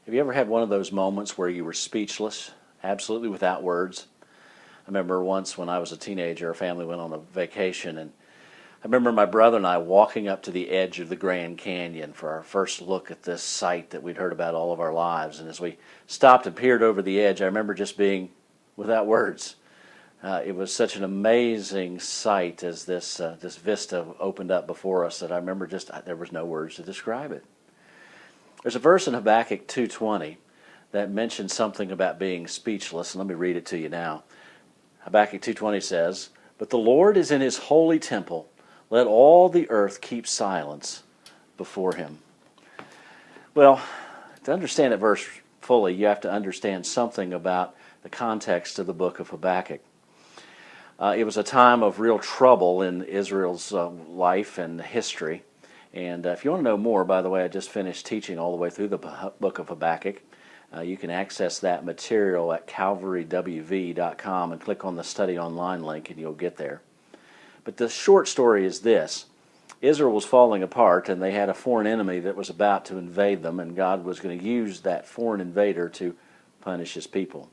Have you ever had one of those moments where you were speechless, absolutely without words? I remember once when I was a teenager, our family went on a vacation, and I remember my brother and I walking up to the edge of the Grand Canyon for our first look at this site that we'd heard about all of our lives. And as we stopped and peered over the edge, I remember just being without words. It was such an amazing sight as this vista opened up before us that I remember there was no words to describe it. There's a verse in Habakkuk 2:20 that mentions something about being speechless, and let me read it to you now. Habakkuk 2:20 says, "But the Lord is in his holy temple. Let all the earth keep silence before him." Well, to understand that verse fully, you have to understand something about the context of the book of Habakkuk. It was a time of real trouble in Israel's life and history. And if you want to know more, by the way, I just finished teaching all the way through the book of Habakkuk. You can access that material at calvarywv.com and click on the Study Online link and you'll get there. But the short story is this. Israel was falling apart and they had a foreign enemy that was about to invade them, and God was going to use that foreign invader to punish his people.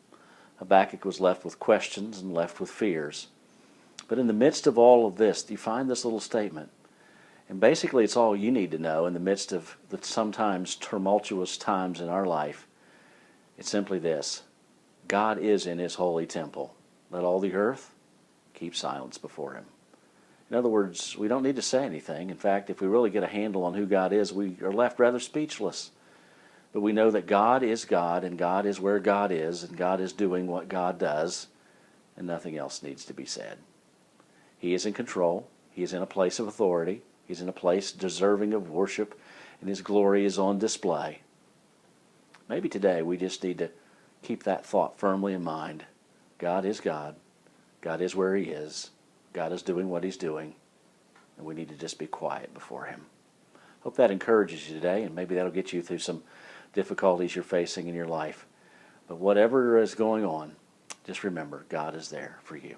Habakkuk was left with questions and left with fears. But in the midst of all of this, you find this little statement. And basically it's all you need to know in the midst of the sometimes tumultuous times in our life. It's simply this: God is in his holy temple. Let all the earth keep silence before him. In other words, we don't need to say anything. In fact, if we really get a handle on who God is, we are left rather speechless. But we know that God is God, and God is where God is, and God is doing what God does, and nothing else needs to be said. He is in control. He is in a place of authority. He's in a place deserving of worship, and his glory is on display. Maybe today we just need to keep that thought firmly in mind. God is God. God is where he is. God is doing what he's doing, and we need to just be quiet before him. Hope that encourages you today, and maybe that'll get you through some difficulties you're facing in your life. But whatever is going on, just remember, God is there for you.